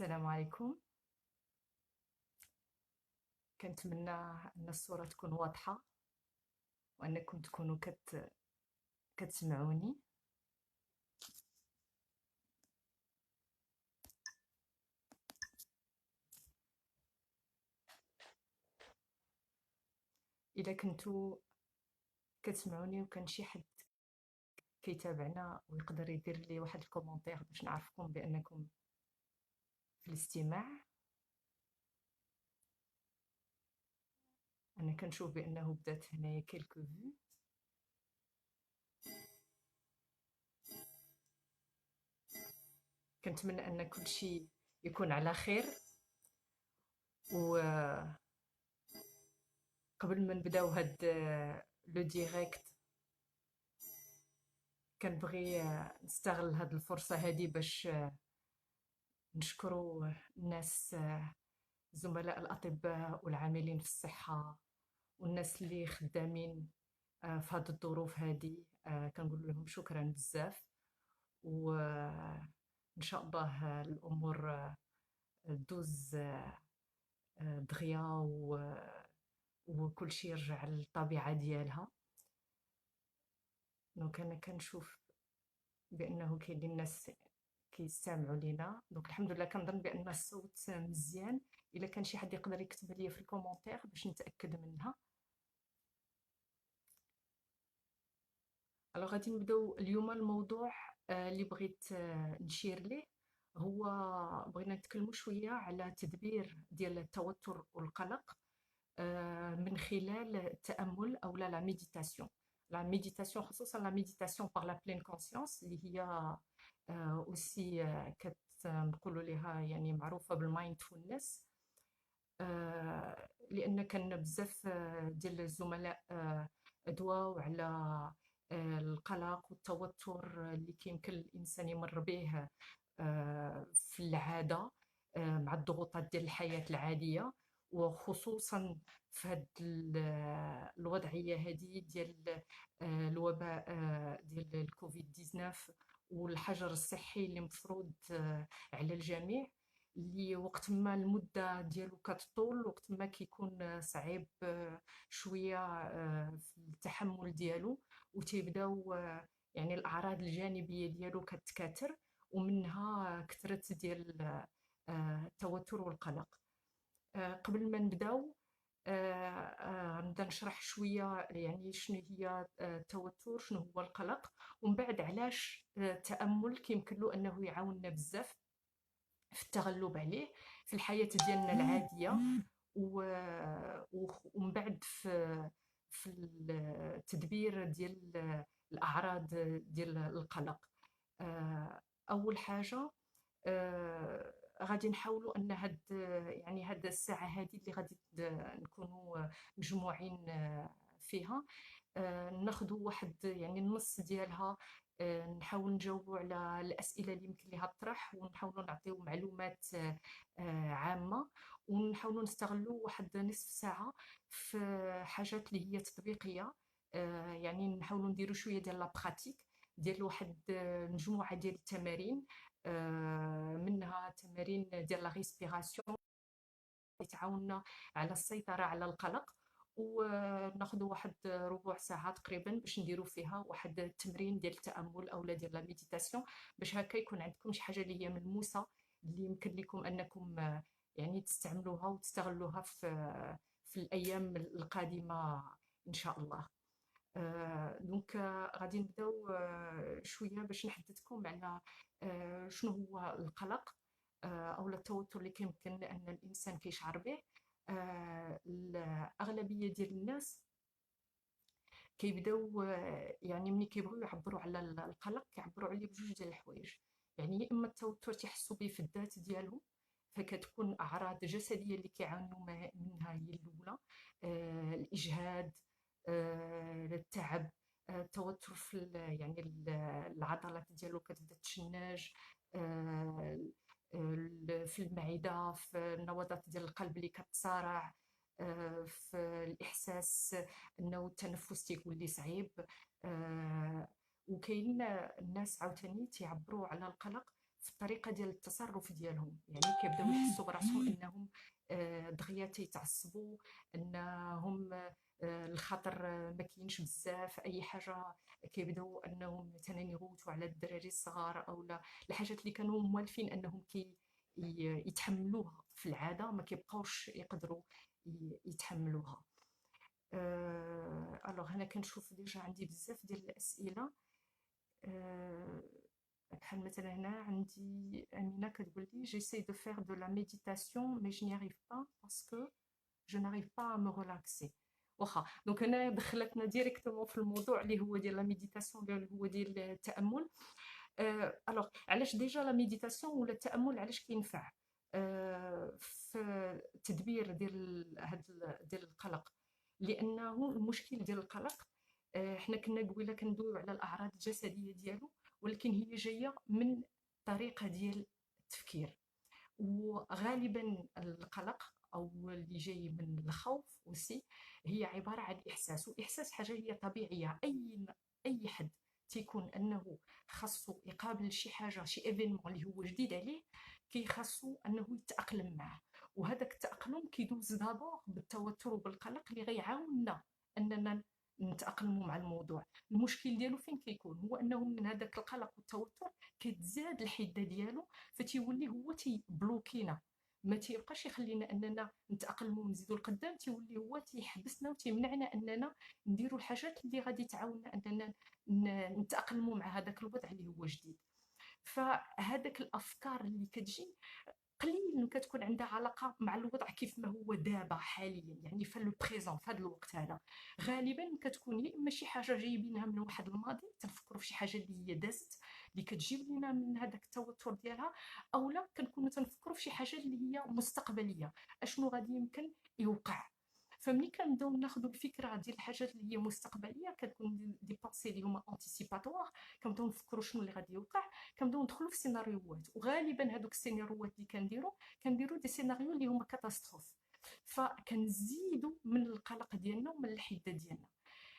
السلام عليكم. كنتمنى أن الصورة تكون واضحة وأنكم تكونوا كتسمعوني. إذا كنتوا كتسمعوني وكان شي حد كيتابعنا ويقدر يدير لي واحد الكومونتير باش نعرفكم بأنكم في الاستماع. أنا كنشوف بأنه بدات هنايا كيلكو فيو. كنتمنى أن كل شيء يكون على خير. وقبل ما نبداو هاد لو ديريكت كنبغي نستغل هاد الفرصة هادي باش نشكروا الناس، زملاء الأطباء والعاملين في الصحة والناس اللي خدامين في هذه الظروف هذه. كنقول لهم شكرا بزاف، وإن شاء الله الأمور دوز دغيا وكل شيء يرجع للطبيعة ديالها. دونك أنا كنشوف بأنه كاينين الناس كيستمعوا لينا، دونك الحمد لله. كنظن بأن الصوت مزيان. إلا كان شي حد يقدر يكتب لي في الكومونتير باش نتأكد منها. الوغ غادي نبداو اليوم. الموضوع اللي بغيت نشير ليه هو بغينا نتكلموا شويه على تدبير ديال التوتر والقلق من خلال التامل او لا ميديتاسيون. لا ميديتاسيون، خصوصا لا ميديتاسيون بار لا بلين كونسيونس، اللي هي اوسي كنقولوا لها يعني معروفه بالمايندفولنس. لان كان بزاف ديال الزملاء دواو على القلق والتوتر اللي كيمكن الانسان يمر به في العاده مع الضغوطات ديال الحياه العاديه، وخصوصا في هذه الوضعيه هذه ديال الوباء ديال الكوفيد 19 والحجر الصحي اللي مفروض على الجميع، اللي وقت ما المده ديالو كتطول وقت ما كيكون صعيب شويه في التحمل ديالو، وتيبداو يعني الاعراض الجانبيه ديالو كتكاثر، ومنها كثره ديال التوتر والقلق. قبل ما نبداو نبدا نشرح شويه يعني شنو هي التوتر، شنو هو القلق، ومن بعد علاش التامل كيمكن له انه يعاوننا بزاف في التغلب عليه في الحياه ديالنا العاديه. ومن بعد في التدبير ديال الاعراض ديال القلق. اول حاجه غادي نحاولوا ان هاد الساعه هذه اللي غادي نكونوا مجموعين فيها ناخذوا واحد يعني النص ديالها، نحاول نجاوبوا على الاسئله اللي يمكن لها الطرح، ونحاولوا نعطيو معلومات عامه، ونحاولوا نستغلوا واحد نصف ساعه في حاجات اللي هي تطبيقيه. يعني نحاولوا نديروا شويه ديال لا براتيك ديال واحد مجموعه ديال التمارين، منها تمارين ديال لا ريسبيراسيون اللي تعاوننا على السيطره على القلق. وناخذوا واحد ربع ساعه تقريبا باش نديروا فيها واحد التمرين ديال التامل او ديال لا ميديتاسيون، باش هكا يكون عندكم شي حاجه اللي هي ملموسه اللي يمكن لكم انكم يعني تستعملوها وتستغلوها في الايام القادمه ان شاء الله. دونك غادي نبداو شويه باش نحدثكم على شنو هو القلق او التوتر اللي كيمكن ان الانسان كيشعر به. الاغلبيه ديال الناس كيبداو يعني ملي كيبغيو يعبروا على القلق كيعبروا عليه بجوج ديال الحوايج. يعني يا اما التوتر تيحسوا به في الذات ديالهم، فكتكون اعراض جسديه اللي كيعانوا منها هي الاولى، الاجهاد، التعب، التوتر في يعني العضلات ديالو كتبدا تشنج، في المعده، في النبضات ديال القلب اللي كتصارع، في الاحساس انه التنفس تيكون لي صعيب. وكاين الناس عاوتاني تيعبروا على القلق في الطريقه ديال التصرف ديالهم. يعني كيبداو يحسوا براسهم انهم دغيا تيتعصبوا، انهم الخطر ما كاينش بزاف، اي حاجه كيبداو انهم مثلا يغوتوا على الدراري الصغار او لا الحاجات اللي كانوا موالفين انهم يتحملوها في العاده ما كيبقاوش يقدروا يتحملوها. الوغ هنا كنشوف ديجا عندي بزاف ديال الاسئله. أه بحال مثلا هنا عندي امينه كتقول لي j'essaie de faire de la méditation mais je n'y arrive pas parce que je n'arrive pas à me relaxer. واخا دونك هنا دخلتنا ديريكتومون في الموضوع اللي هو ديال لا ميديتاسيون، اللي هو ديال التامل. الوغ علاش ديجا لا ميديتاسيون ولا التامل علاش كينفع في التدبير ديال ديال القلق؟ لانه المشكل ديال القلق حنا كنا قبيله كندويو على الاعراض الجسديه ديالو، ولكن هي جايه من طريقه ديال التفكير. وغالبا القلق او اللي جاي من الخوف وسي هي عباره عن احساس، واحساس حاجه هي طبيعيه. اي حد تيكون انه خاصو يقابل شي حاجه، شي ايفينمون اللي هو جديد عليه، كيخاصو انه يتاقلم معه. وهذاك التاقلم كيدوز دابور بالتوتر وبالقلق اللي غيعاوننا اننا نتاقلموا مع الموضوع. المشكل ديالو فين كيكون؟ هو انه من هذاك القلق والتوتر كتزاد الحده ديالو، فتيولي هو تيبلوكينا، ما تيبقاش يخلينا اننا نتاقلموا ونزيدوا القدام، تيولي هو تيحبسنا وتيمنعنا اننا نديروا الحاجات اللي غادي تعاوننا اننا نتاقلموا مع هذاك الوضع اللي هو جديد. فهذاك الافكار اللي كتجي قليل كتكون عندها علاقه مع الوضع كيف ما هو دابا حاليا، يعني في لو بريزون في هذا الوقت هذا. غالبا كتكون يا اما شي حاجه جايبينها من واحد الماضي، تنفكروا في شي حاجه اللي هي دازت اللي كتجيب لنا من هذاك التوتر ديالها، او لا كنكونوا تنفكروا في شي حاجه اللي هي مستقبليه، اشنو غادي يمكن يوقع. فملي كنبداو ناخذوا الفكره ديال الحاجات اللي هي مستقبليه، كتكون دي بونسي اللي هما انتيسيباتوار، كنبداو نفكروا شنو اللي غادي يوقع، كنبداو ندخلوا في سيناريوهات. وغالبا هذوك السيناريوهات اللي كنديروا دي سيناريو اللي هما كاتاستروف، فكنزيدوا من القلق ديالنا ومن الحده ديالنا.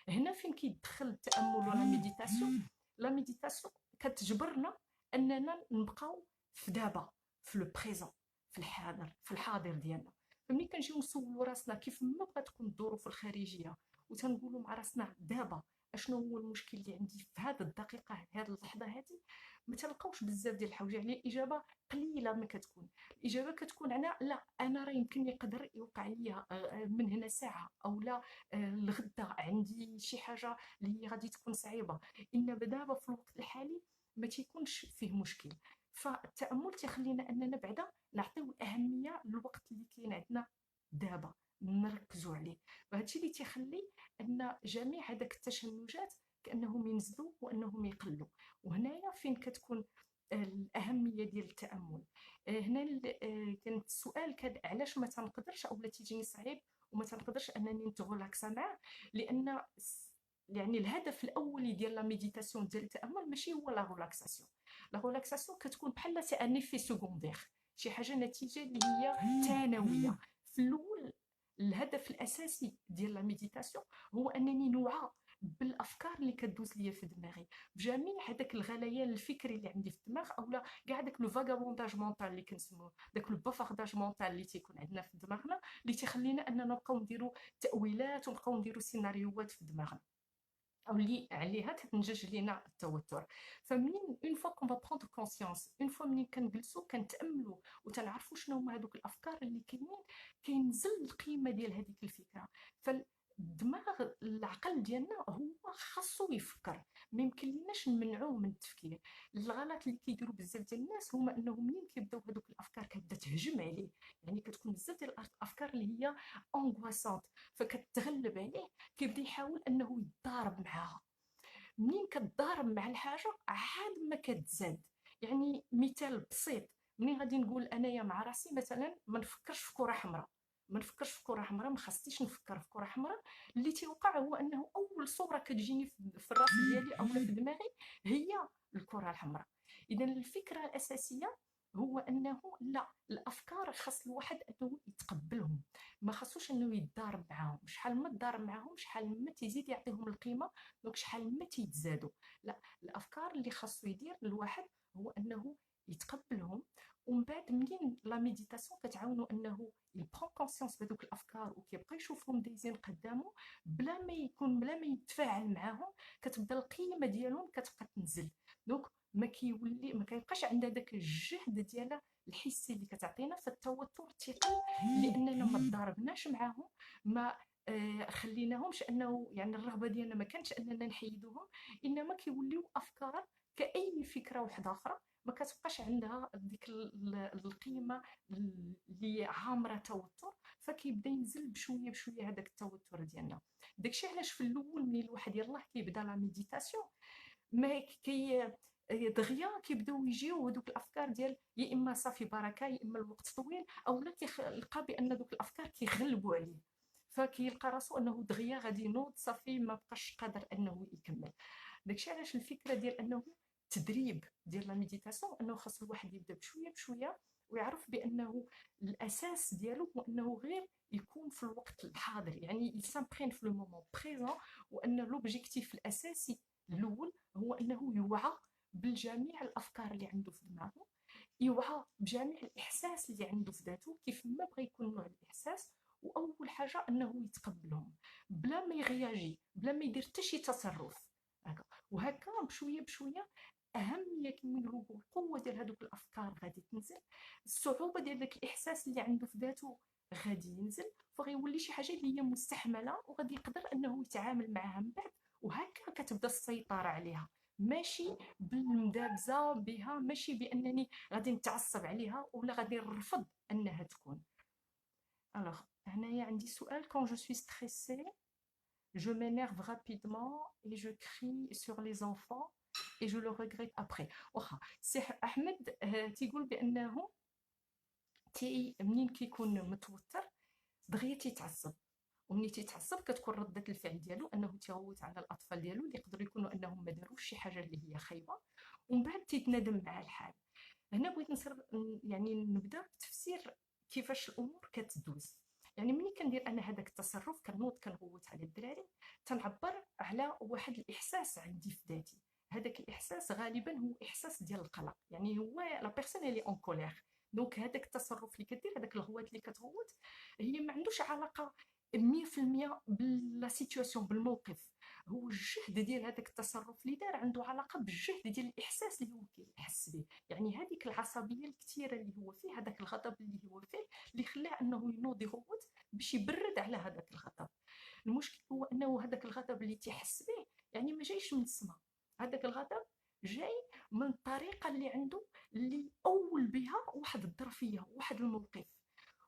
هنا فين كيدخل التامل ولا ميديتاسيون. لا ميديتاسيون كتجبرنا اننا نبقاو في دابا، في لو بريزون، في الحاضر ديالنا. فملي كنجيو نسولوا راسنا كيف ما بغات تكون الظروف الخارجيه، وتنقولوا مع راسنا دابا اشنو هو المشكل اللي عندي في هذه الدقيقه، هذه اللحظه هذه، ما تلقاوش بزاف ديال الحوايج. يعني الاجابه قليله ما كتكون. الاجابه كتكون على لا، انا راه يمكن يقدر يوقع لي من هنا ساعه، او لا الغدا عندي شي حاجه اللي هي غادي تكون صعيبه، انما دابا في الوقت الحالي ما تيكونش فيه مشكل. فالتامل تيخلينا اننا بعدا نعطيو الاهميه للوقت اللي كاين عندنا دابا، نركزوا عليه. وهادشي اللي تيخلي ان جميع هذاك التشنجات كانهم ينزلوا وانهم يقلوا. وهنايا فين كتكون الاهميه ديال التامل. هنا كان السؤال كان علاش ما تنقدرش او لا تيجيني صعيب وما تنقدرش انني نتغولاكسا معاه. لان يعني الهدف الاولي ديال لا ميديتاسيون ديال التامل ماشي هو لا ريلاكساسيون. لا ريلاكساسيون كتكون بحال سي ان ايفي سكوندير، شي حاجه نتيجه اللي هي ثانويه. في الاول الهدف الاساسي ديال لا ميديتاسيون هو انني نوعى بالافكار اللي كدوز ليا في دماغي، بجميع هذاك الغليان الفكري اللي عندي في الدماغ، اولا كاع داك لو فاغابونداج مونطال اللي كنسموه، داك لو بافارداج مونطال اللي تيكون عندنا في دماغنا، اللي تيخلينا اننا نبقاو نديروا تاويلات ونبقاو نديروا سيناريوهات في دماغنا، او اللي عليها تنجج لينا التوتر. فمنين اون فوا كون با بروندر كونسيونس، اون فوا منين كنجلسوا كنتاملوا وتنعرفوا شنو هما هذوك الافكار اللي كاينين، كينزل القيمه ديال هذيك الفكره. فالدماغ العقل ديالنا هو خاصو يفكر، ما يمكنلناش نمنعوه من التفكير. الغلط اللي كيديروا بزاف ديال الناس هما انهم منين كيبداو هذوك الافكار كتبدا تهجم عليه، يعني كتكون بزاف ديال الافكار اللي هي انغواسونت، فكتغلب عليه، كيبدا يحاول انه يتضارب معاها. منين كتضارب مع الحاجه عاد ما كتزاد. يعني مثال بسيط، منين غادي نقول انايا مع راسي مثلا ما نفكرش في كره حمراء، ما نفكرش في كره حمراء، ما خصنيش نفكر في كره حمراء، اللي تيوقع هو انه اول صوره كتجيني في الراس ديالي او في دماغي هي الكره الحمراء. اذا الفكره الاساسيه هو انه لا، الافكار خاص الواحد انه يتقبلهم، ما خاصوش انه يتضارب معاهم. شحال ما تضارب معاهم شحال ما تزيد يعطيهم القيمه، دونك شحال ما تيتزادوا. لا، الافكار اللي خاصو يدير الواحد هو انه يتقبل لا ميديتاسيون كتعاونو انه يبرون كونسيونس بهذوك الافكار وكيبقى يشوفهم دايزين قدامه بلا ما يتفاعل معاهم. كتبدا القيمه ديالهم كتبقى تنزل. دونك ما كيبقاش عندها داك الجهد ديالها الحسي اللي كتعطينا. فالتوتر تيقل لاننا ما تضاربناش معاهم، ما خليناهمش انه يعني الرغبه ديالنا ما كانتش اننا نحيدوهم، انما كيوليو افكار كاي فكره واحده اخرى ما كتبقاش عندها ديك القيمه اللي عامره توتر. فكيبدا ينزل بشويه بشويه هذاك التوتر ديالنا. داكشي علاش في الاول ملي الواحد يلاه كيبدا لا ميديتاسيون ما كي دغيا كيبداو يجيو هذوك الافكار ديال يا اما صافي بركه يا اما الوقت طويل، او لا كيلقى بان دوك الافكار كيغلبوا عليه، فكيلقى راسو انه دغيا غادي ينوض صافي ما بقاش قادر انه يكمل. داكشي علاش الفكره ديال انه تدريب ديال لا ميديتاسيون انه خاص الواحد يبدا بشويه بشويه ويعرف بانه الاساس ديالو هو انه غير يكون في الوقت الحاضر، يعني يسامبرين في لو مومون بريزون. وان لوبجيكتيف الاساسي الاول هو انه يوعى بالجميع الافكار اللي عنده في دماغه، يوعى بجميع الاحساس اللي عنده في ذاته كيف ما بغى يكون نوع الاحساس. واول حاجه انه يتقبلهم بلا ما يغياجي، بلا ما يدير حتى شي تصرف هكا. وهكا بشويه بشويه اهميه كما نقولوا القوه ديال هذوك الافكار غادي تنزل، الصعوبه ديال داك الاحساس اللي عنده في ذاته غادي ينزل، فغيولي شي حاجه اللي هي مستحمله وغادي يقدر انه يتعامل معها من بعد. وهكا كتبدا السيطره عليها، ماشي بالمدابزه بها، ماشي بانني غادي نتعصب عليها ولا غادي نرفض انها تكون. الوغ هنايا عندي سؤال: quand je suis stressée je m'énerve rapidement et je crie sur les enfants et je le regrette après. واخا سي احمد تيقول بانه منين كيكون متوتر دغيا تيتعصب، ومني تيتعصب كتكون ردة الفعل ديالو انه تيغوت على الاطفال ديالو اللي يقدروا يكونوا انهم ما داروش شي حاجه اللي هي خايبه، ومن بعد تيتندم مع الحال. هنا بغيت يعني نبدا بتفسير كيفاش الامور كتدوز. يعني ملي كندير انا هذاك التصرف كنوض كنغوت على الدراري تنعبر على واحد الاحساس عندي في ذاتي. هذاك الاحساس غالبا هو احساس ديال القلق، يعني هو لا بيرسون اللي اون كولير. دونك هذاك التصرف اللي كدير، هذاك الغوات اللي كتغوت، هي ما عندوش علاقه 100% بلا سيتوياسيون بالموقف. هو الجهد ديال هذاك التصرف اللي دار عنده علاقه بالجهد ديال الاحساس اللي هو كيحس به. يعني هذيك العصبيه الكثيره اللي هو فيه، هذاك الغضب اللي هو فيه اللي خلاه انه ينوض يغوت باش يبرد على هذاك الغضب. المشكل هو انه هذاك الغضب اللي تيحس به يعني ما جايش من السماء، هذاك الغضب جاي من الطريقه اللي عنده اللي اول بها واحد الظرفيه، واحد الموقف.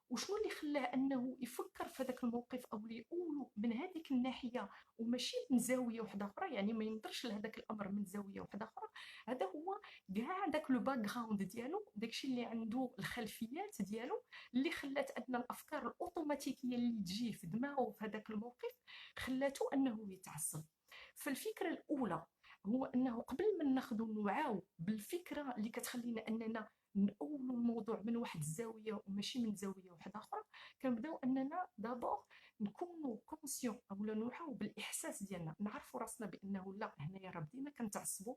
وشنو اللي خلاه انه يفكر في هذاك الموقف او اللي يقولوا من هذيك الناحيه وماشي من زاويه واحده اخرى، يعني ما ينظرش لهذاك الامر من زاويه واحده اخرى. هذا هو كاع داك لو باك جراوند ديالو، داكشي اللي عنده الخلفيات ديالو اللي خلات ان الافكار الاوتوماتيكيه اللي تجي في دماغه في هذاك الموقف خلاته انه يتعصب. فالفكره الاولى هو انه قبل ما ناخذ نوعاو بالفكره اللي كتخلينا اننا نأولوا الموضوع من واحد الزاويه وماشي من زاويه واحده اخرى، كنبداو اننا دابور نكونوا كونسيون اولا نوعاو بالاحساس ديالنا، نعرفوا راسنا بانه لا هنايا راه بدينا كنتعصبوا،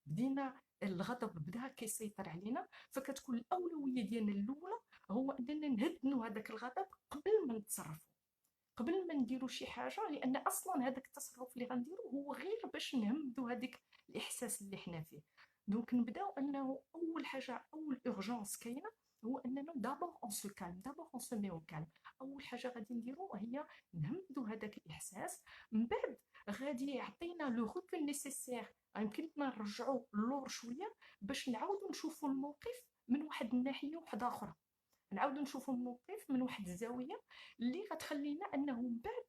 بدينا الغضب بدا كيسيطر علينا. فكتكون الاولويه ديالنا الاولى هو اننا نهدنوا هذاك الغضب قبل ما نتصرفوا، قبل ما نديروا شي حاجه، لان اصلا هذاك التصرف اللي غنديرو هو غير باش نهمدوا هذيك الاحساس اللي حنا فيه. دونك نبداو انه اول حاجه، اول اورجونس كاينه هو اننا دابور اون سو كالم، دابور اون سو ميو كالم. اول حاجه غادي نديرو هي نهمدوا هذاك الاحساس، من بعد غادي يعطينا لو ريكول نيسيسير، يمكننا نرجعوا اللور شويه باش نعاودوا نشوفوا الموقف من واحد الناحيه واحده اخرى، نعاودوا نشوفوا الموقف من واحد الزاويه اللي غتخلينا انه من بعد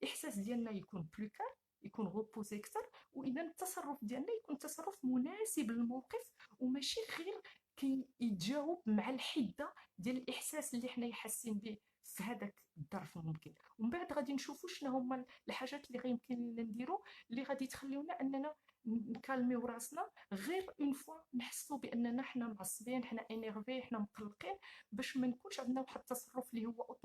الاحساس ديالنا يكون بلو كالم، يكون غوبوزي اكثر، واذا التصرف ديالنا يكون تصرف مناسب للموقف وماشي غير كيتجاوب مع الحده ديال الاحساس اللي حنا حاسين به في هذاك الظرف ممكن. ومن بعد غادي نشوفوا شنو هما الحاجات اللي غيمكن لنا نديرو اللي غادي تخليونا اننا نكالميو راسنا غير اون فوا نحسوا بان باننا حنا معصبين، حنا انيرفي، حنا مقلقين، باش ما نكونش عندنا واحد التصرف اللي هو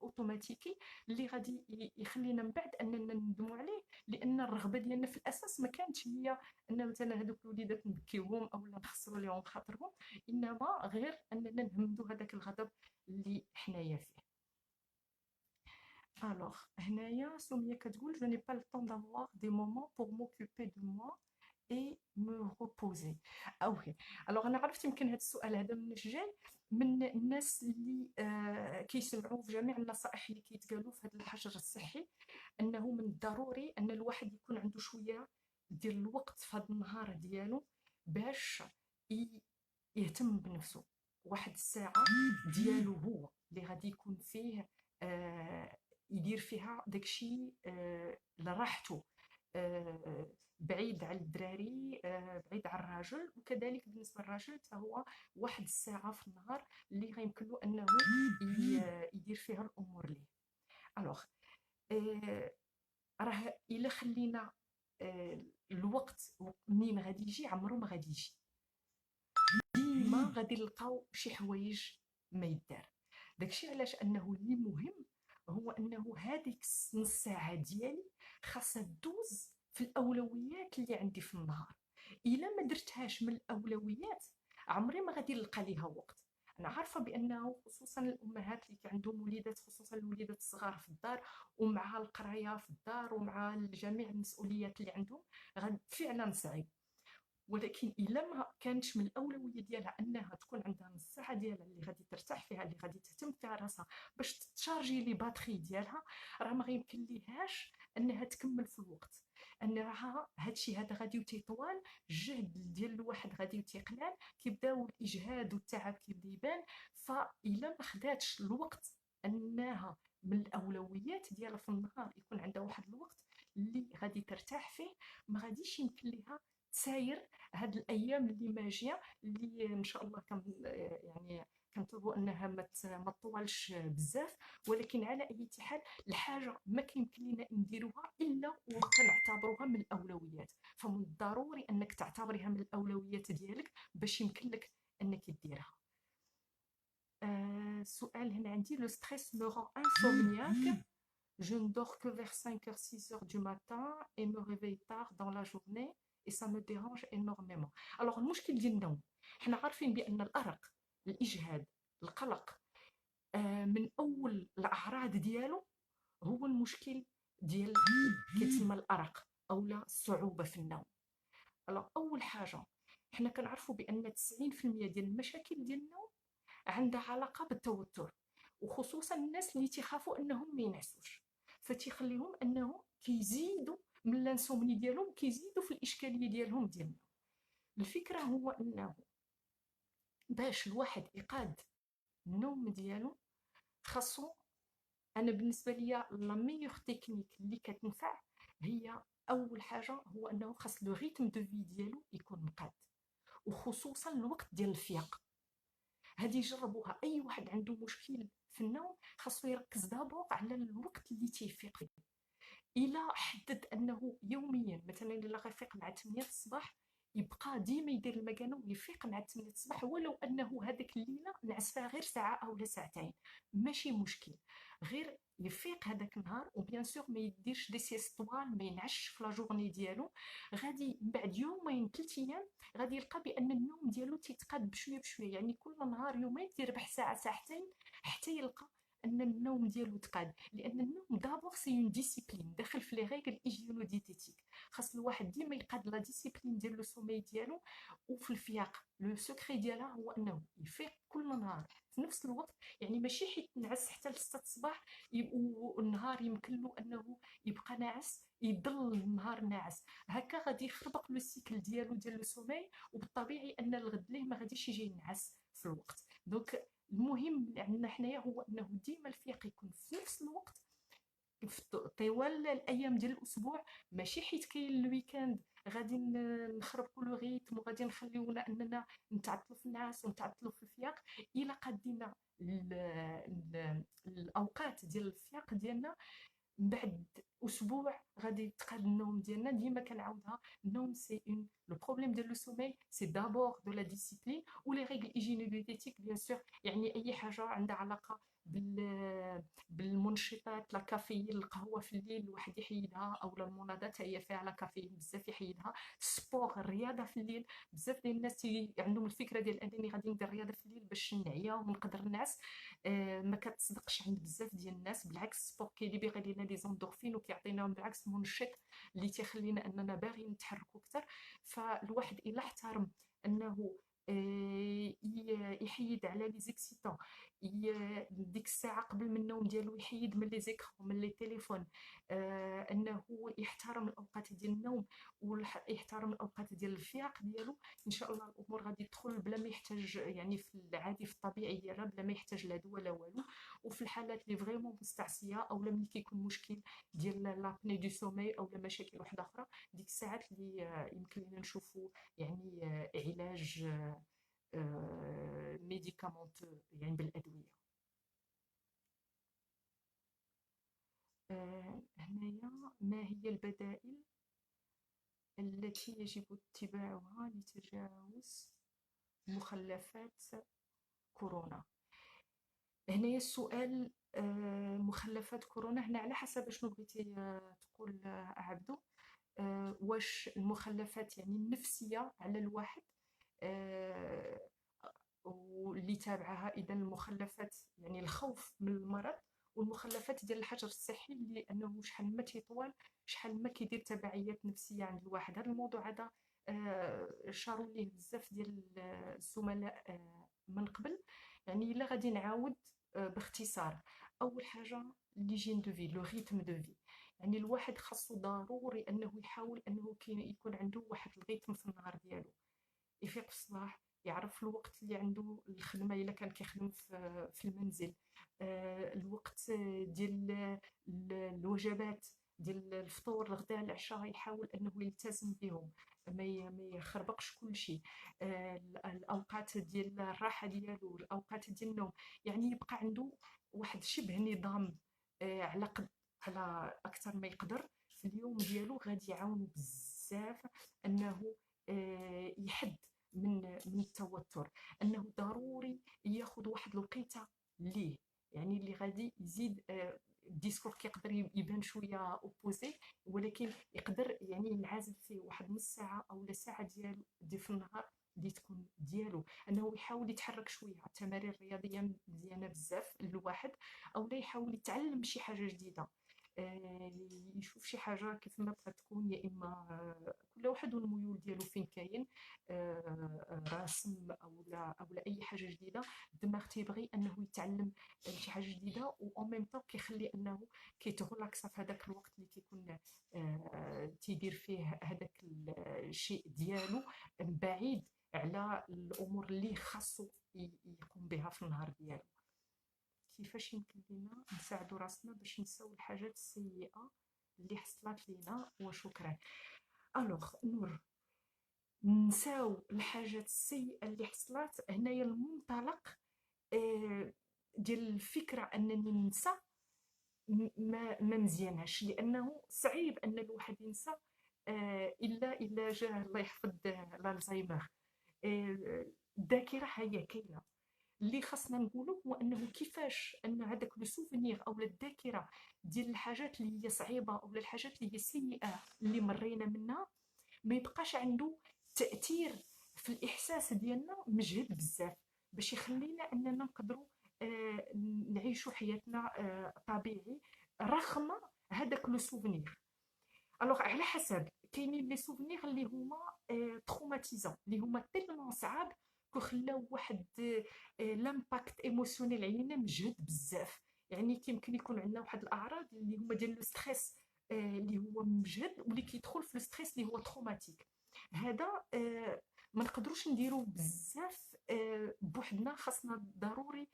اوتوماتيكي اللي غادي يخلينا من بعد اننا ندموا عليه، لان الرغبه ديالنا في الاساس ما كانتش هي ان مثلا هذوك الوليدات نبكيوهم او نخسروا لهم خاطرهم، انما غير اننا نهمدوا هذاك الغضب اللي حنايا فيه. الوغ هنايا سمية كتقول: جو ني با لو طون دافوار دي مومون بور موكوبي دو موا اي مو ريبوزي. اوكي، الوغ انا عرفت يمكن هذا السؤال هذا مناش جاي من الناس اللي كيسمعوا في جميع النصائح اللي كيتقالوا في هذا الحجر الصحي، انه من الضروري ان الواحد يكون عنده شويه ديال الوقت في هذا النهار ديالو باش يهتم بنفسه. واحد الساعه ديالو هو اللي غادي يكون فيه يدير فيها داكشي لراحته، بعيد على الدراري، بعيد على الراجل. وكذلك بالنسبه للراجل حتى هو واحد الساعه في النهار اللي غيمكن له انه يدير فيها الامور ليه. الوغ راه الا خلينا الوقت منين غادي يجي عمره ما غادي يجي، ديما غادي نلقاو شي حوايج ما يدار. داكشي علاش انه اللي مهم هو انه هذيك نص ساعه ديالي خاصها دوز في الاولويات اللي عندي في النهار. الا ما درتهاش من الاولويات عمري ما غادي نلقى ليها وقت. انا عارفه بانه خصوصا الامهات اللي عندهم وليدات، خصوصا الوليدات الصغار في الدار ومع القرايه في الدار ومع جميع المسؤوليات اللي عندهم، فعلا صعيب. ولكن الا ما كانتش من الاولويه ديالها انها تكون عندها نص ساعه ديالها اللي غادي ترتاح فيها، اللي غادي تهتم فيها راسها باش تشارجي لي باتري ديالها، راه ما غيمكن ليهاش انها تكمل في الوقت. ان راها هادشي هذا غادي تيطوال، الجهد ديال الواحد غادي تيقلال، كيبداو الاجهاد والتعب كيبدا يبان. فالا ما خداتش الوقت انها من الاولويات ديالها في النهار يكون عندها واحد الوقت اللي غادي ترتاح فيه، ما غاديش يمكن ليها تساير هاد الايام اللي ماجيه، اللي ان شاء الله يعني كنطلبوا انها ما تطولش بزاف. ولكن على اي حال الحاجه ما كيمكن لنا نديروها الا وكنعتبروها من الاولويات، فمن الضروري انك تعتبريها من الاولويات ديالك باش يمكن لك انك ديرها. سؤال هنا عندي: لو ستريس me rend insomniaque, je ne dors que vers 5h 6h du matin et me réveille tard dans la journée et ça me dérange énormément. alors المشكل ديال النوم، حنا عارفين بان الارق، الاجهاد، القلق، من اول الاعراض ديالو هو المشكل ديال كيتسمى الارق اولا الصعوبه في النوم. اول حاجه حنا كنعرفوا بان 90% ديال المشاكل ديال النوم عندها علاقه بالتوتر، وخصوصا الناس اللي تيخافوا انهم ما ينعسوش، فتيخليهم انهم كيزيدوا من لانسومني ديالهم، كيزيدوا في الاشكاليه ديالهم ديال النوم. الفكره هو انه باش الواحد يقاد النوم ديالو خاصو، انا بالنسبه ليا لا ميور تكنيك اللي كتنفع هي اول حاجه هو انه خاص لو ريتم دو في ديالو يكون مقاد، وخصوصا الوقت ديال الفياق. هذه جربوها، اي واحد عنده مشكل في النوم خاصو يركز دابور على الوقت اللي تيفيق فيه. الا حدد انه يوميا مثلا الا غيفيق مع 8 الصباح، يبقى ديما يدير المكانه ويفيق مع 8 الصباح، ولو انه هذيك الليله نعس فيها غير ساعه او ساعتين ماشي مشكل، غير يفيق هذاك النهار. وبيان سور ما يديرش دي سيست طوال، ما ينعش في لا جورني ديالو. غادي بعد يومين 3 ايام غادي يلقى بان النوم ديالو تيتقاد بشويه بشويه، يعني كل نهار يومين تيربح ساعه ساعتين حتى يلقى ان النوم ديالو تقاد. لان النوم دابور سي اون ديسيبلين داخل في لي ريغل ايجينو ديتيتيك، خاص الواحد ديما يقاد لا ديسيبلين ديال لو سومي ديالو. وفي الفياق لو سكري ديالها هو انه يفيق كل نهار في نفس الوقت، يعني ماشي حيت نعس حتى ل 6 الصباح والنهار يمكن له انه يبقى ناعس يضل النهار ناعس، هكا غادي يخربق لو سيكل ديالو ديال لو سومي، وبالطبيعي ان الغد ليه ما غاديش يجي ينعس في الوقت. دونك المهم عندنا حنايا هو انه ديما الفياق يكون في نفس الوقت في طوال الايام ديال الاسبوع، ماشي حيت كاين الويكاند غادي نخربقوا لو ريتم وغادي نخليونا اننا نتعطلوا في النعاس ونتعطلوا في الفياق. الا قدينا الاوقات ديال الفياق ديالنا من بعد اسبوع غادي يتقاد النوم ديالنا. ديما كنعاودها، النوم سي اون لو بروبليم ديال لو سومي سي دابور دو لا ديسيبلين و لي ريغل ايجينيتيك بيان سور. يعني اي حاجه عندها علاقه بالمنشطات، لا كافيين، القهوه في الليل الواحد يحيدها، او المناضات حتى هي فيها لا كافيين بزاف يحيدها. السبور، الرياضه في الليل، بزاف ديال الناس عندهم الفكره ديال انني غادي ندير الرياضه في الليل باش نعيا ونقدر نعس. ما كتصدقش عند بزاف ديال الناس. بالعكس السبور كيليبيغي لينا لي زوندورفين وكيعطينا بالعكس منشط اللي تيخلينا اننا باغيين نتحركوا اكثر. فالواحد الا احترم انه يحيد على لي زيكسيتون، ديك الساعه قبل من النوم ديالو يحيد من لي زيكرون، من لي تليفون، انه يحترم الاوقات ديال النوم ويحترم الاوقات ديال الفياق ديالو. ان شاء الله الامور غادي تدخل بلا ما يحتاج، يعني في العادي في الطبيعي ديالها بلا ما يحتاج لا دواء لا والو. وفي الحالات اللي فريمون مستعصيه او ملي كيكون مشكل ديال لابني دو سومي او مشاكل واحده اخرى، ديك الساعات اللي يمكن لنا نشوفوا يعني علاج ميديكامونتو، يعني بالادويه. هنايا ما هي البدائل التي يجب اتباعها لتجاوز مخلفات كورونا؟ هنايا السؤال مخلفات كورونا، هنا على حسب شنو بغيتي تقول عبدو. واش المخلفات يعني النفسية على الواحد، آه، واللي تابعها اذا المخلفات يعني الخوف من المرض، والمخلفات ديال الحجر الصحي اللي انه شحال ما تيطول شحال ما كيدير تبعيات نفسيه عند الواحد. هذا الموضوع هذا شاروا ليه بزاف ديال الزملاء من قبل. يعني الا غادي نعاود باختصار، اول حاجه ليجين دو في، لو ريتم دو في. يعني الواحد خاصو ضروري انه يحاول انه يكون عنده واحد الريتم في النهار ديالو. يفيق في الصباح، يعرف الوقت اللي عنده الخدمه الا كان كيخدم في المنزل، الوقت ديال الوجبات ديال الفطور الغداء العشاء، يحاول انه يلتزم بهم، ما يخربقش كل شيء. الاوقات ديال الراحه ديالو، الاوقات ديال النوم، يعني يبقى عنده واحد شبه نظام على اكثر ما يقدر في اليوم ديالو. غادي يعاونو بزاف انه يحد من التوتر، انه ضروري ياخذ واحد الوقيته ليه، يعني اللي غادي يزيد الديسكور كيقدر يبان شويه اوبوزي، ولكن يقدر يعني ينعزل فيه واحد نص ساعه او لا ساعه ديالو دي في النهار اللي تكون ديالو، انه يحاول يتحرك شويه. التمارين الرياضيه مزيانه بزاف للواحد، او لا يحاول يتعلم شي حاجه جديده، يشوف شي حاجه كيف ما بغات تكون، يا اما كل واحد والميول ديالو فين كاين، رسم او لا اي حاجه جديده. الدماغ تيبغي انه يتعلم شي حاجه جديده، و اون ميم طون كيخلي انه كيتغلاكسا في هذاك الوقت اللي كيكون تيدير فيه هذاك الشيء ديالو، بعيد على الامور اللي خاصو يقوم بها في النهار ديالو. كيفاش يمكن لينا نساعدوا راسنا باش نساو الحاجات السيئة اللي حصلت لينا؟ وشكرا. الوغ نور، نساو الحاجات السيئة اللي حصلت، هنايا المنطلق ديال الفكرة انني ننسى ما مزياناش، لانه صعيب ان الواحد ينسى الا جاه الله يحفظ الالزهايمر. الذاكرة هي كاينة. اللي خاصنا نقوله هو انه كيفاش ان هذاك لو سوفونير او الذاكره ديال الحاجات اللي هي صعيبه او الحاجات اللي هي سيئه اللي مرينا منها ما يبقاش عنده تاثير في الاحساس ديالنا مجهد بزاف، باش يخلينا اننا نقدروا نعيشوا حياتنا طبيعي رغم هذاك لو سوفونير. الوغ على حسب، كاينين لي سوفونير اللي هما تروماتيزون، اللي هما تيلمون صعاب خلاو واحد لامباكت ايموسيونيل علينا مجهد بزاف. يعني كيمكن يكون عندنا واحد الاعراض اللي هما ديال لو ستريس اللي هو مجهد، واللي كيدخل في لو ستريس اللي هو تروماتيك. هذا ما نقدروش نديرو بزاف بوحدنا، خاصنا ضروري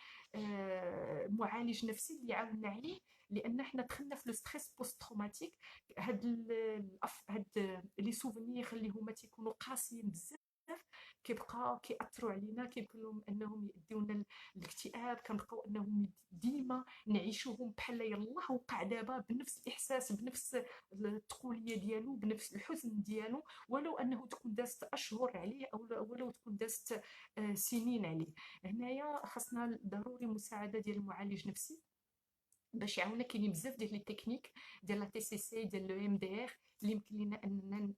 معالج نفسي اللي يعاوننا عليه، لان حنا دخلنا في لو ستريس بوست تروماتيك. هاد لي سوفونير اللي هما تيكونوا قاسيين بزاف كيبقى كيأثروا علينا، كيمكن لهم انهم يديونا الاكتئاب، كنبقاو انهم ديما نعيشوهم بحال يلاه وقع دابا، بنفس الاحساس، بنفس الثقوليه ديالو، بنفس الحزن ديالو، ولو انه تكون دازت اشهر عليه او ولو تكون دازت سنين عليه. هنايا خاصنا ضروري مساعده ديال المعالج النفسي باش يعاوننا. كاينين بزاف ديال لي تكنيك ديال لا تي سي سي، ديال لو ام دي ار، اللي يمكن لينا اننا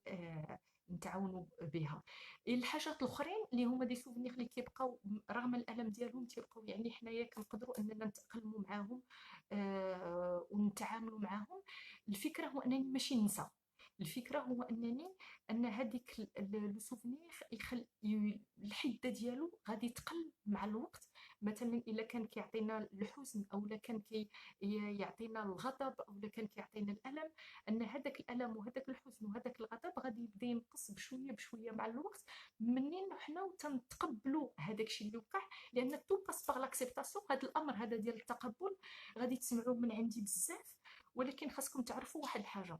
نتعاونوا بها. الحاجات الاخرين اللي هما دي سوفونير اللي كيبقاو رغم الالم ديالهم، تيبقاو يعني حنايا كنقدروا اننا نتاقلموا معاهم ونتعاملوا معاهم. الفكره هو انني ماشي ننسى، الفكره هو ان هذيك لو سوفونير الحده ديالو غادي تقل مع الوقت. مثلا الا كان كيعطينا الحزن، او لا كان يعطينا الغضب، او لا كان كيعطينا الالم، ان هذاك الالم وهذاك الحزن وهذاك الغضب غادي يبدا ينقص بشويه بشويه مع الوقت، منين حنا تنتقبلوا هذاك الشيء اللي وقع. لان تو باس باغ لاكسبتاسيون. هذا الامر هذا ديال التقبل غادي تسمعوه من عندي بزاف، ولكن خاصكم تعرفوا واحد الحاجه،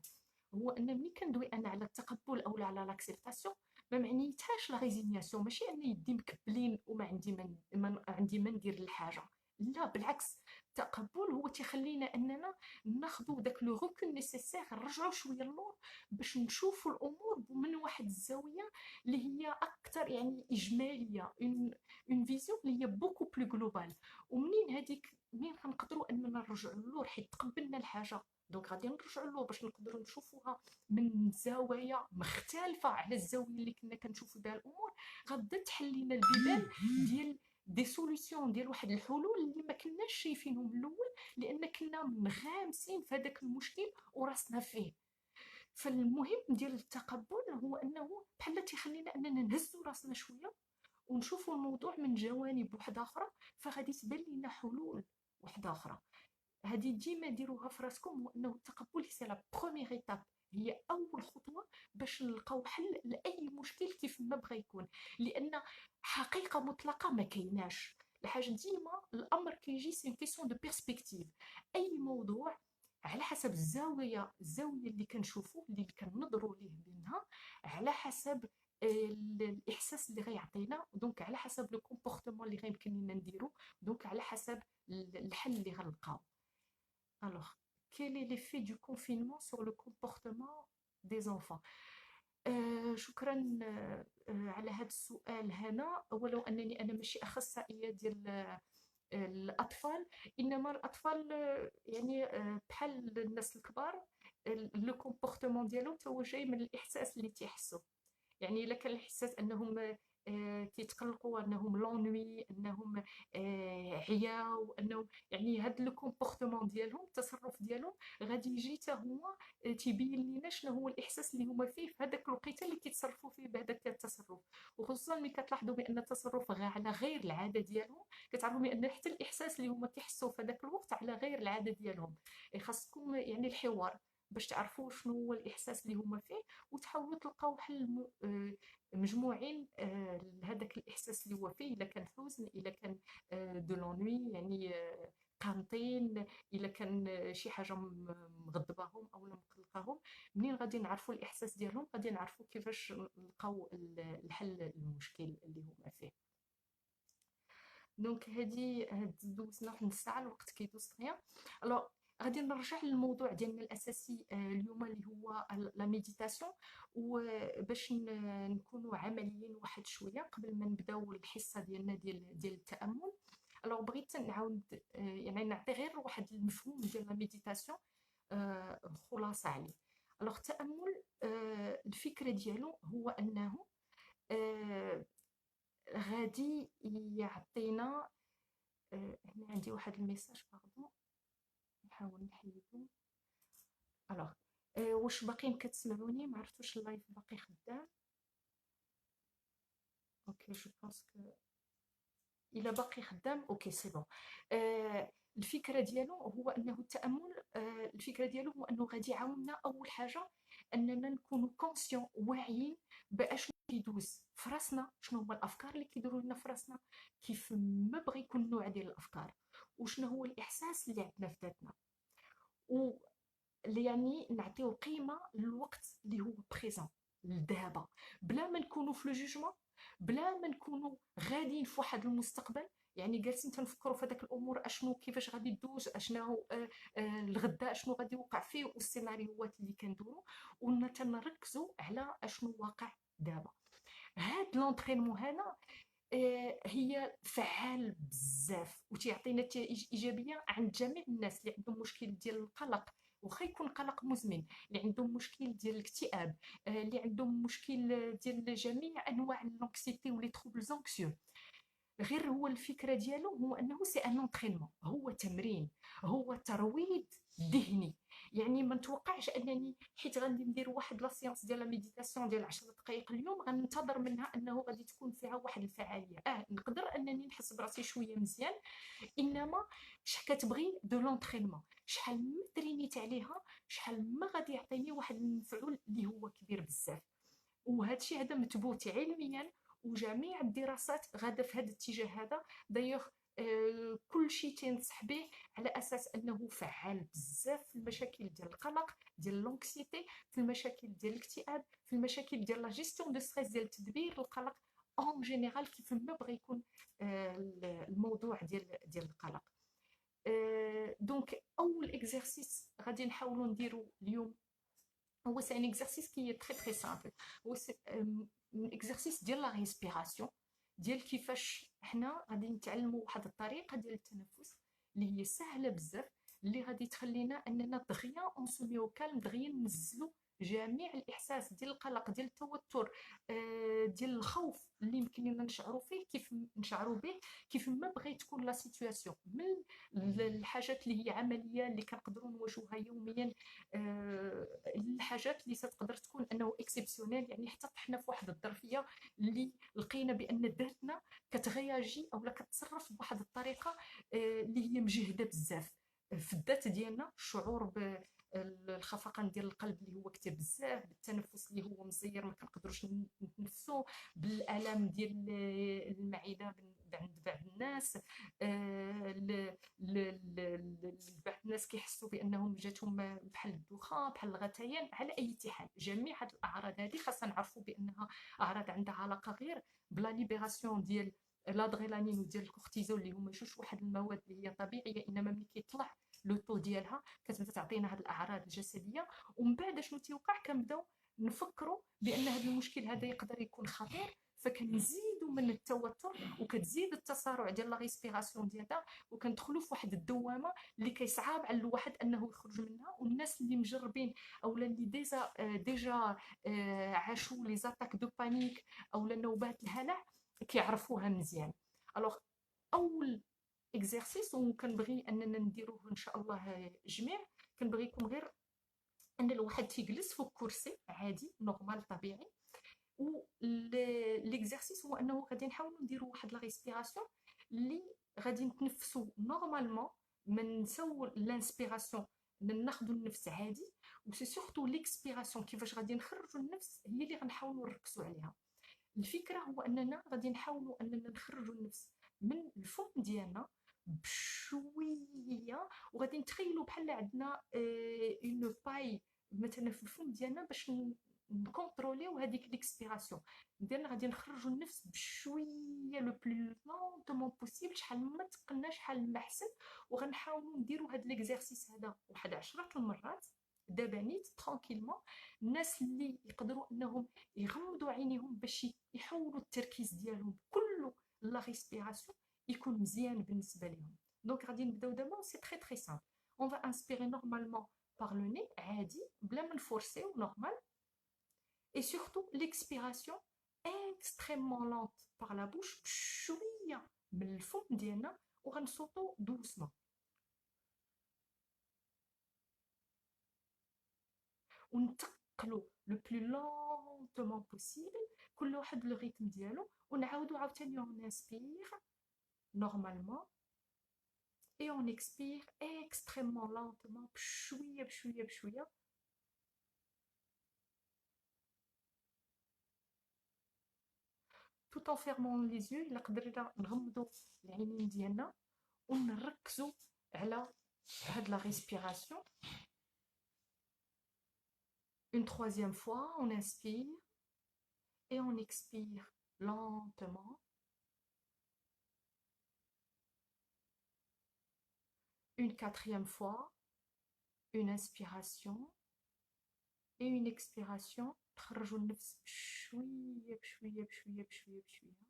هو ان ملي كندوي انا على التقبل او على لاكسبتاسيون، ما معنيتهاش لا ريزينياسيون، ماشي ان يدي مكبلين وما عندي ما عندي ما ندير الحاجه. لا بالعكس، التقبل هو تيخلينا اننا ناخذوا داك لو روكول نيسيسير، نرجعوا شويه اللور باش نشوفوا الامور من واحد الزاويه اللي هي اكثر يعني اجماليه، اون فيزيون اللي هي بوكو بلو جلوبال. ومنين هذيك، منين غنقدروا اننا نرجعوا اللور حيت تقبلنا الحاجه، دونك غادي نرجعوا له باش نقدروا نشوفوها من زوايا مختلفه على الزاويه اللي كنا كنشوفوا بها الامور. غادا تحل لنا البيبان ديال دي سوليسيون، ديال واحد الحلول اللي ما كناش شايفينهم من الاول، لان كنا منغامسين في هذاك المشكل وراسنا فيه. فالمهم ديال التقبل هو انه بحال تيخلينا اننا نهزوا راسنا شويه ونشوفوا الموضوع من جوانب واحده اخرى، فغادي تبان لنا حلول واحده اخرى. هذه ديما ديروها في راسكم، هو انه التقبل سي لا بروميير ايتاب، هي اول خطوه باش نلقاو حل لاي مشكل كيف ما بغى يكون. لان حقيقه مطلقه ما كايناش، الحاجه ديما الامر كيجي سي كيسيون دو بيرسبكتيف. اي موضوع على حسب الزاويه اللي كنشوفوه، اللي كننظروا ليه منها، على حسب الاحساس اللي غيعطينا، دونك على حسب لو كومبورتمون اللي غيمكن لنا نديرو، دونك على حسب الحل اللي غنلقاو. Alors, quel est l'effet du confinement sur le comportement des enfants؟ شكرا على هذا السؤال هنا. ولو انني انا ماشي اخصائيه ديال الاطفال، انما الاطفال يعني بحال الناس الكبار، لو كومبورتمون ديالهم هو جاي من الاحساس اللي تيحسوا. يعني الا كان الاحساس انهم كيتقلقوا، انهم لونوي، انهم عياو، انهم يعني هاد لو كومبورتمون ديالهم، التصرف ديالهم غادي يجي حتى هو تيبين لينا شنو هو الاحساس اللي هما فيه في هذاك الوقيته اللي كيتصرفوا فيه بهذاك التصرف. وخصوصا ملي كتلاحظوا بان التصرف على غير العاده ديالهم، كتعرفوا بان حتى الاحساس اللي هما كيحسوا في هذاك الوقت على غير العاده ديالهم. خاصكم يعني الحوار باش تعرفوا شنو هو الاحساس اللي هما فيه، وتحاولوا تلقاو حل مجموعين لهذاك الاحساس اللي هو فيه. الا كان حزن، الا كان دو لونوي يعني قانطين، الا كان شي حاجه مغضباهم او مقلقاهم، منين غادي نعرفوا الاحساس ديالهم غادي نعرفوا كيفاش نلقاو الحل للمشكل اللي هما فيه. دونك هادي دوزنا واحد نص ساعه، الوقت كيدوز طغيان. الوغ غادي نرجع للموضوع ديالنا الاساسي اليوم، اللي هو لا ميديتاسيون. وباش نكونوا عمليين واحد شويه قبل ما نبداو الحصه ديالنا ديال التامل. الوغ بغيت نعاود يعني نعطي غير واحد المفهوم ديال لا ميديتاسيون، خلاصه عليه. الوغ التامل الفكره ديالو هو انه غادي يعطينا هنا عندي واحد الميساج، باردون نحاول نحيدو. الوغ واش باقيين كتسمعوني؟ ما عرفتوش اللايف باقي خدام. اوكي جو بونس كو الا باقي خدام اوكي سي بون. الفكره ديالو هو انه التامل، الفكره ديالو هو انه غادي يعاوننا اول حاجه اننا نكونوا كونسيون، واعيين باش كيدوز في راسنا، شنو هما الافكار اللي كيدوروا لنا في راسنا، كيف ما بغى يكون النوع ديال الافكار، وشنو هو الاحساس اللي عندنا في ذاتنا، و يعني نعطيو قيمه للوقت اللي هو بريزون، لدابا، بلا ما نكونوا في لو جوجمون، بلا ما نكونوا غاديين في واحد المستقبل، يعني جالسين تنفكروا في هذاك الامور اشنو كيفاش غادي تدوز، اشنو الغدا اشنو غادي يوقع فيه، والسيناريوهات اللي كندوروا، ونركزوا على اشنو واقع دابا. هاد لونطرينمون هذا هي فعال بزاف وتيعطي نتائج ايجابيه عند جميع الناس اللي عندهم مشكل ديال القلق، واخا يكون قلق مزمن، اللي عندهم مشكل ديال الاكتئاب، اللي عندهم مشكل ديال جميع انواع لونكسيتي ولي تروبل زونكسيو. غير هو الفكره ديالو هو انه سي ان انترينمون، هو تمرين، هو ترويض ذهني. يعني ما نتوقعش انني حيت غادي ندير واحد لا سيونس ديال لا ميديتاسيون ديال 10 دقائق اليوم غننتظر منها انه غادي تكون فيها واحد الفعاليه. نقدر انني نحس براسي شويه مزيان، انما كتبغي دو لونترينمون، شحال ما ترينيت عليها شحال ما غادي يعطيني واحد المفعول اللي هو كبير بزاف. وهذا الشيء هذا مثبوت علميا، وجميع الدراسات غاده في هذا الاتجاه هذا. دايوغ كل شيء تنصح به على اساس انه فعال بزاف في المشاكل ديال القلق، ديال لونكسيتي، في المشاكل ديال الاكتئاب، في المشاكل ديال لا جيستيون دو ستريس، ديال تدبير القلق اون جينيرال كيف ما بغى يكون الموضوع ديال القلق. دونك اول اكزرسيس غادي نحاولوا نديرو اليوم هو سي ان اكزرسيس كي تري تري سامبل. هو اكزرسيس ديال لا ريسبيراسيون، ديال كيفاش حنا غادي نتعلموا واحد الطريقه ديال التنفس اللي هي سهله بزاف، اللي غادي تخلينا اننا دغيا اون سوميو كالم، دغيا ننزلوا جميع الاحساس ديال القلق، ديال التوتر، ديال الخوف اللي يمكن لنا نشعروا فيه، كيف نشعروا به كيف ما بغيت تكون لا سيتوياسيون، من الحاجات اللي هي عمليه اللي كنقدروا نواجهوها يوميا، الحاجات اللي ستقدر تكون انه اكسبسيونيل، يعني حتى طحنا في واحد الظرفيه اللي لقينا بان ذاتنا كتغياجي او كتصرف بواحد الطريقه اللي هي مجهده بزاف في الذات ديالنا، الشعور الخفقان ديال القلب اللي هو كتير بزاف، بالتنفس اللي هو مزير ما كنقدروش نتنفسوا، بالالم ديال المعده عند بعض الناس، بعض الناس كيحسوا بانهم جاتهم بحال الدوخه، بحال الغثيان. على اي حال جميع هذه الاعراض هذه خاصنا نعرفوا بانها اعراض عندها علاقه غير بلا ليبراسيون ديال لادرينالين وديال الكورتيزول، اللي هما جوج واحد المواد اللي هي طبيعيه، انما ملي كيطلع لو طو ديالها كتبدا تعطينا هذه الاعراض الجسديه. ومن بعد شنو تيوقع؟ كنبداو نفكروا بان هذا المشكل هذا يقدر يكون خطير، فكنزيدوا من التوتر وكتزيد التسارع ديال لا ريسبيراسيون ديالنا، وكندخلوا في واحد الدوامه اللي كيصعب على الواحد انه يخرج منها. والناس اللي مجربين او اللي ديجا عاشوا لي زاتاك دو بانيك او نوبات الهلع كيعرفوها مزيان. الوغ اول اكزرسيس وكنبغي اننا نديروه ان شاء الله جميع، كنبغيكم غير ان الواحد تيجلس فوق كرسي عادي نورمال طبيعي، و ليكزارسيس هو انه غادي نحاولوا نديروا واحد لا ريسبيراسيون اللي غادي نتنفسوا نورمالمون، من نساو لانسبيراسيون ناخذوا النفس عادي، و سي سورتو ليكسبيراسيون كيفاش غادي نخرجوا النفس هي اللي غنحاولوا نركزوا عليها. الفكره هو اننا غادي نحاولوا اننا نخرجوا النفس من الفم ديالنا بشويه، وغادي نتخيلوا بحال عندنا اون باي مثلا في الفم ديالنا باش نكونتروليو هذيك ليكسبيراسيون ديالنا. غادي نخرجوا النفس بشويه لو بلو لونتومون بوسيبل، شحال ما تقلنا شحال ما احسن. وغنحاولوا نديروا هذا ليكزارسيس هذا واحد 10 المرات دابا نيت ترانكيلمون. الناس اللي يقدروا انهم يغمضوا عينيهم باش يحولوا التركيز ديالهم كله لا ريسبيراسيون يكون مزيان بالنسبه لهم. دونك غادي نبداو دابا، سي تري تري سامبل. اون فا انسبيري نورمالمون بار لو ني عادي بلا ما نفورسيو نورمال، et surtout l'expiration extrêmement lente par la bouche بشويه من الفم ديالنا، وغنصوتو دوسمون ونتقلوا لو بلو لونتومون بوسيبل، كل واحد لو ريتم ديالو. ونعاودو عاوتاني اون انسبير نورمالمون et on expire extrêmement lentement بشويه بشويه بشويه، tout en fermant les yeux. الا قدرنا نغمضوا العينين ديالنا ونركزوا على هاد la respiration. Une troisième fois, on inspire et on expire lentement. Une quatrième fois, une inspiration et une expiration. تخرجوا النفس بشوية بشوية بشوية بشوية بشوية.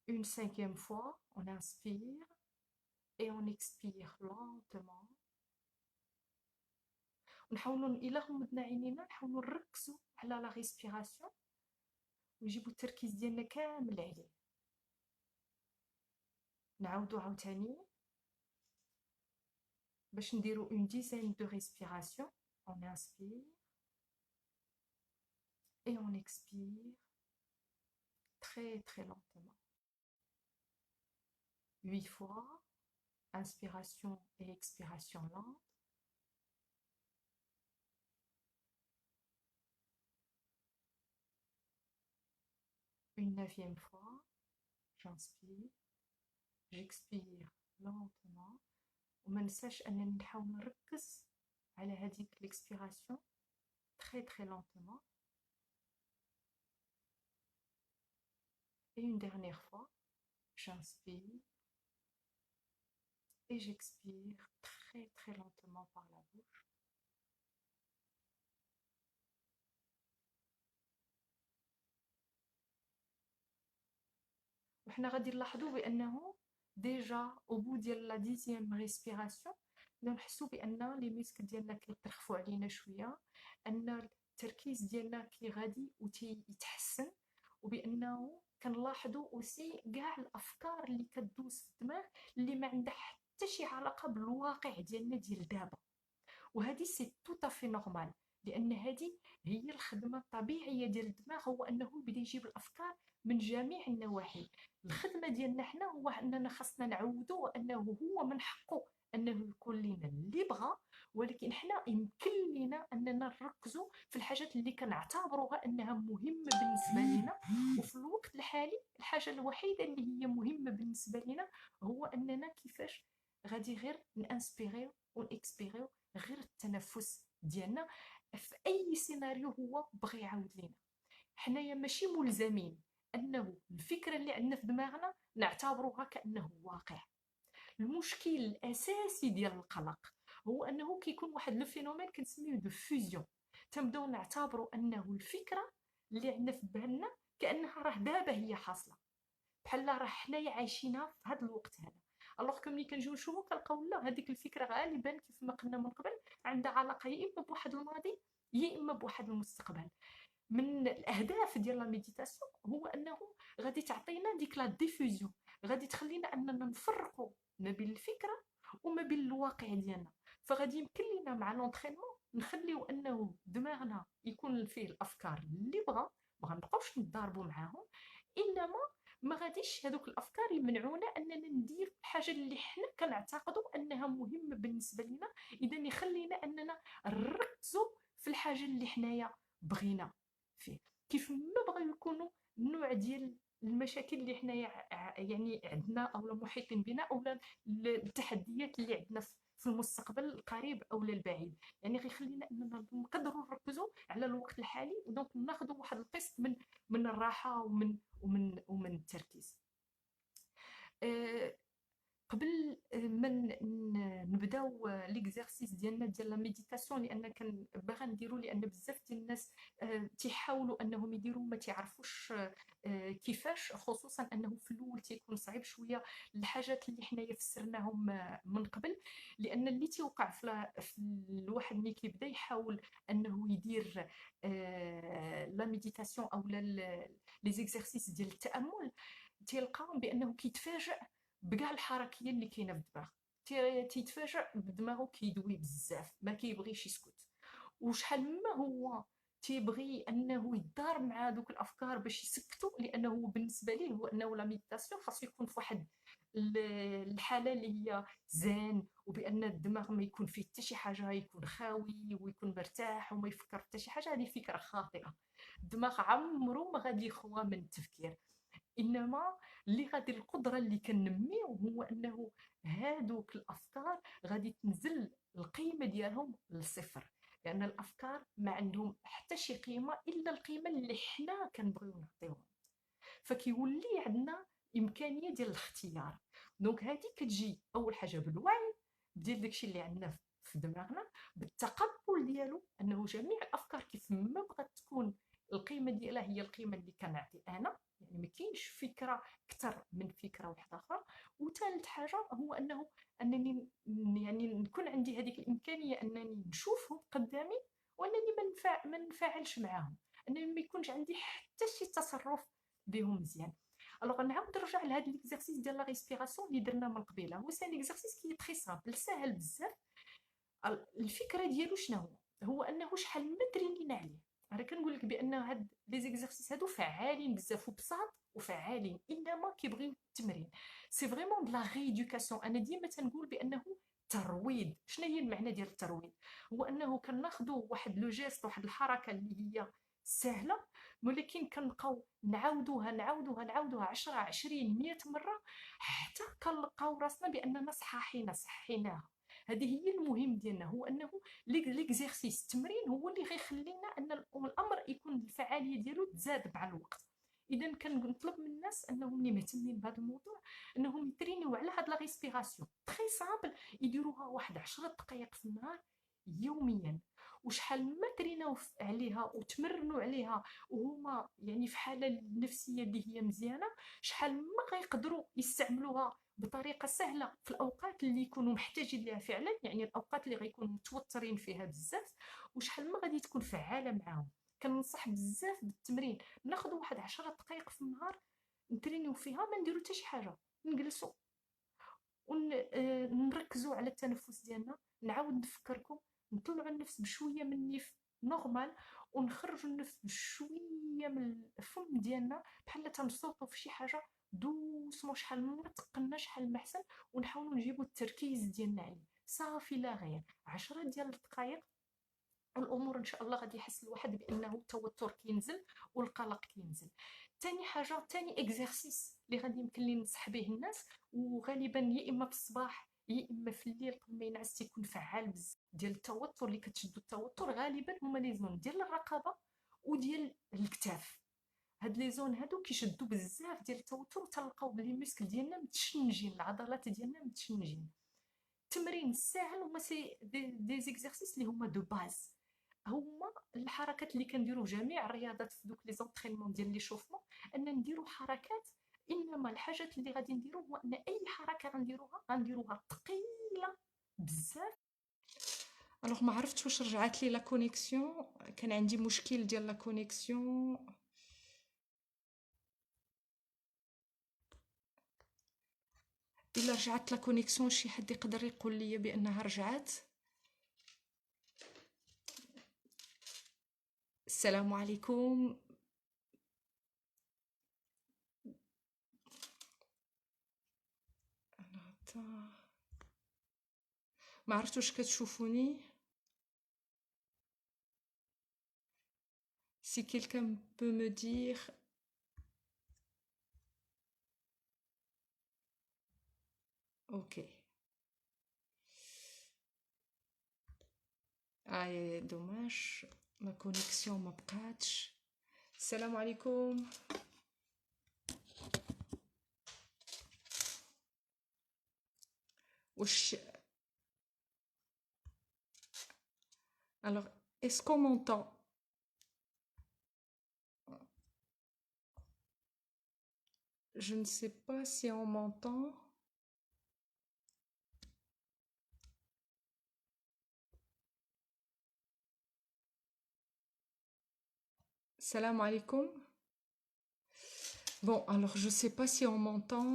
Une cinquième fois, on inspire et on expire lentement. ونحاولوا إلا غمضنا عينينا نحاولوا نركزوا على لا ريسبيراسيون ونجيبوا التركيز ديالنا كامل عليه. نعاودوا عاوتاني باش نديروا une dizaine de respiration. On inspire et on expire très très lentement. 8 fois, inspiration et expiration lente. Une neuvième fois, j'inspire, j'expire lentement. وما ننساش انني نحاول نركز على هذيك l'expiration très très lentement. Et une dernière fois, j'inspire et j'expire très très lentement par la bouche. وحنا غادي نلاحظوا بانه ديجا او بو ديال لا ديزيام ريسبيراسيون نحسوا بان لي ميسك ديالنا كيترخفوا علينا شويه، ان التركيز ديالنا كي غادي وتيتحسن، وبانه كنلاحظوا اوسي كاع الافكار اللي كدوز في الدماغ اللي ما عندها حتى شي علاقه بالواقع ديالنا ديال دابا. وهذه سي تو افي نورمال، لان هذه هي الخدمه الطبيعيه ديال الدماغ، هو انه يبدا يجيب الافكار من جميع النواحي. الخدمه ديالنا حنا هو اننا خاصنا نعودوا انه هو من حقه انه يكون لنا اللي بغى، ولكن حنا يمكن لنا اننا نركزوا في الحاجات اللي كنعتبروها انها مهمه بالنسبه لنا. وفي الوقت الحالي الحاجه الوحيده اللي هي مهمه بالنسبه لنا هو اننا كيفاش غادي غير نانسبيريو ونكسبيريو، غير التنفس ديالنا في اي سيناريو هو بغى يعاود لنا. حنايا ماشي ملزمين انه الفكره اللي عندنا في دماغنا نعتبروها كانه واقع. المشكل الاساسي ديال القلق هو انه كيكون واحد لو فينومين كنسميوه دو فيزيون، تنبداو نعتبروا انه الفكره اللي عندنا في بالنا كانها راه دابا هي حاصله، بحال راه حنايا عايشينها في هذا الوقت هذا. الوغ كو ملي كنجيو نشوفو كنلقاو لا، هذيك الفكره غالبا كيف ما قلنا من قبل عندها علاقه يا اما بواحد الماضي يا اما بواحد المستقبل. من الاهداف ديال لا ميديتاسيون هو انه غادي تعطينا ديك لا ديفوزيون، غادي تخلينا اننا نفرقوا ما بين الفكره وما بين الواقع ديالنا. فغادي يمكن لنا مع لونطرينمون نخليو انه دماغنا يكون فيه الافكار اللي بغا، ما غنبقاوش نضاربوا معاهم، انما ما غاديش هذوك الافكار يمنعونا اننا ندير الحاجه اللي حنا كنعتقدوا انها مهمه بالنسبه لنا. اذا يخلينا اننا نركزوا في الحاجه اللي حنايا بغينا فيه. كيف ما بغاو يكونوا النوع ديال المشاكل اللي حنايا يعني عندنا او محيطين بنا، او التحديات اللي عندنا في المستقبل القريب او البعيد، يعني غيخلينا اننا نقدروا نركزوا على الوقت الحالي، ودونك ناخذوا واحد القسط من الراحه ومن التركيز. قبل ما نبداو ليكزارسيس ديالنا ديال لا ميديتاسيون، لان كان باغا نديرو، لان بزاف ديال الناس تيحاولوا انهم يديروا ما تيعرفوش كيفاش، خصوصا انه في الاول تيكون صعيب شويه الحاجات اللي حنايا فسرناهم من قبل. لان اللي تيوقع في الواحد ملي كيبدا يحاول انه يدير لا ميديتاسيون او لي زيكزارسيس ديال التامل، تيلقاهم بانه كيتفاجئ بكاع الحركيه اللي كاينه في الدماغ. تيتفاجئ بدماغه كيدوي بزاف، ما كيبغيش يسكت، وشحال ما هو تيبغي انه يدار مع دوك الافكار باش يسكتوا، لانه بالنسبه ليه هو انه لا ميديتاسيون خاصو يكون في واحد الحاله اللي هي زين، وبان الدماغ ما يكون فيه حتى شي حاجه، يكون خاوي ويكون مرتاح وما يفكر حتى شي حاجه. هذه فكره خاطئه. الدماغ عمره ما غادي يخوى من التفكير، انما اللي غادي القدره اللي كنميو هو انه هادوك الافكار غادي تنزل القيمه ديالهم للصفر. لان الافكار ما عندهم حتى شي قيمه الا القيمه اللي حنا كنبغيو نعطيوها. فكيولي عندنا امكانيه ديال الاختيار. دونك هذه كتجي اول حاجه بالوعي ديال داكشي اللي عندنا في دماغنا، بالتقبل ديالو انه جميع الافكار كيف ما بغات تكون القيمه ديالها هي القيمه اللي كنعطي انا، يعني ما كاينش فكره اكثر من فكره واحده اخرى. وثالث حاجه هو انني يعني نكون عندي هذيك الامكانيه انني نشوفهم قدامي وانني ما نفاعلش معاهم، انني ما يكونش عندي حتى شي تصرف بهم مزيان. الوغ نعاود نرجع لهذا ليكزارسيس ديال لا ريسبيراسيون اللي درنا من قبيله. هو سي ليكزارسيس كي تري سامبل، ساهل بزاف. الفكره ديالو شنو هو انه شحال ما ترينينا عليه. انا كنقول لك بان هاد لي زيكزارسيس هادو فعالين بزاف وبساط وفعالين، انما كيبغيو التمرين. سي فريمون دو لا ريدوكاسيون. انا ديما تنقول بانه ترويض. شنو هي المعنى ديال الترويض؟ هو انه كناخذوا واحد لو جيست، واحد الحركه اللي هي سهله، ولكن كنبقاو نعاودوها 10 20 100 مره حتى كنلقاو راسنا باننا صحيناها. هذه هي المهم ديالنا، هو انه ليكزيرسيس التمرين هو اللي غيخلينا ان الامر يكون الفعاليه ديالو تزاد مع الوقت. اذا كنطلب من الناس انهم اللي مهتمين بهذا الموضوع انهم يترينيو على هاد لا ريسبيراسيون تري سامبل، يديروها واحد 10 دقائق في النهار يوميا. وشحال ما تريناو عليها وتمرنوا عليها وهما يعني في حاله نفسيه اللي هي مزيانه، شحال ما غيقدروا يستعملوها بطريقه سهله في الاوقات اللي يكونوا محتاجين لها فعلا، يعني الاوقات اللي غيكونوا متوترين فيها بزاف، وشحال ما غادي تكون فعاله معاهم. كننصح بزاف بالتمرين، ناخذ واحد 10 دقائق في النهار نترينيو فيها، ما نديرو حتى شي حاجه، نجلسوا ونركزوا على التنفس ديالنا. نعاود نفكركم، نطلعوا النفس بشويه من النيف نورمال، ونخرجوا النفس بشويه من الفم ديالنا بحال تنصوتوا في شي حاجه دوسمون، شحال ما تقلنا شحال ما احسن، ونحاولوا نجيبوا التركيز ديالنا عليه صافي لا غير 10 ديال الدقائق. الامور ان شاء الله غادي يحس الواحد بانه التوتر كينزل والقلق كينزل. ثاني حاجه، ثاني اكزرسيس اللي غادي يمكن لي ننصح به الناس، وغالبا يا اما في الصباح يا اما في الليل قبل ما ينعس تيكون فعال بزاف ديال التوتر اللي كتشدو التوتر، غالبا هما لي زون ديال الرقبه وديال الكتاف. هاد لي زون هادو كيشدو بزاف ديال التوتر، وتلقاو بلي المسك ديالنا متشنجين، العضلات ديالنا متشنجين. التمرين الساهل هما سي دي زيكزارسيس اللي هما دو باز، هما الحركات اللي كنديروا جميع الرياضات في دوك لي زونطرينمون ديال لي شوفمون، ان نديروا حركات. انما الحاجات اللي غادي نديروا هو ان اي حركه غنديروها ثقيله بزاف. الوغ ما عرفتش واش رجعت لي لا كونيكسيون، كان عندي مشكل ديال لا كونيكسيون. الا رجعت لا كونيكسيون شي حد يقدر يقول لي بانها رجعت؟ السلام عليكم. ما عرفت واش كتشوفوني. si quelqu'un peut me dire. ok. dommage ma connexion ما بقاتش. السلام عليكم. واش alors est-ce qu'on m'entend? Je ne sais pas si on m'entend. Salam alaikum. Bon, alors je sais pas si on m'entend.